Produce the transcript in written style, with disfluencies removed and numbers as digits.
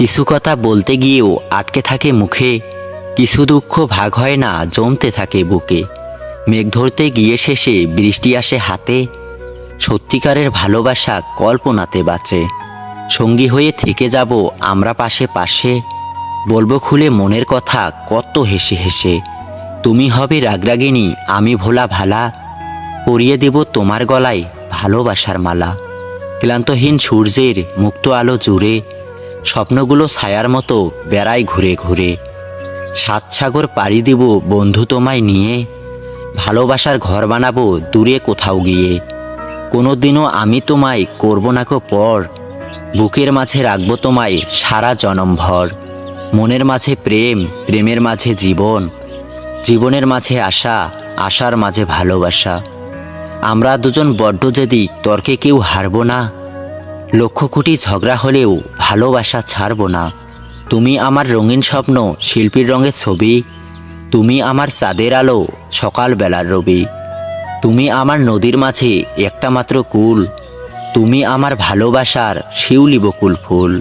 কিছু কথা বলতে গিয়েও আটকে থাকে মুখে, কিছু দুঃখ ভাগ হয় না জমতে থাকে বুকে। মেঘ ধরতে গিয়ে শেষে বৃষ্টি আসে হাতে, সত্যিকারের ভালোবাসা কল্পনাতে বাঁচে। সঙ্গী হয়ে থেকে যাব আমরা পাশে পাশে, বলবো খুলে মনের কথা কত হেসে হেসে। তুমি হবে রাগরাগিনী, আমি ভোলা ভালা, পরিয়ে দেব তোমার গলায় ভালোবাসার মালা। ক্লান্তহীন সূর্যের মুক্ত আলো জুড়ে স্বপ্নগুলো ছায়ার মতো বেড়ায় ঘুরে ঘুরে। সাত সাগর পাড়ি দিব বন্ধু তোমায় নিয়ে, ভালোবাসার ঘর বানাবো দূরে কোথাও গিয়ে। কোনোদিনও আমি তোমায় করব না কো পর, বুকের মাঝে রাখবো তোমায় সারা জনমভর। মনের মাঝে প্রেম, প্রেমের মাঝে জীবন, জীবনের মাঝে আশা, আশার মাঝে ভালোবাসা। আমরা দুজন বড্ড জেদি, তর্কে কেউ হারব না, লক্ষ কোটি ঝগড়া হলেও ভালোবাসা ছাড়ব না। তুমি আমার রঙিন স্বপ্ন, শিল্পীর রঙের ছবি, তুমি আমার চাঁদের আলো, সকালবেলার রবি। তুমি আমার নদীর মাঝে একটা মাত্র কুল, তুমি আমার ভালোবাসার শিউলি বকুল ফুল।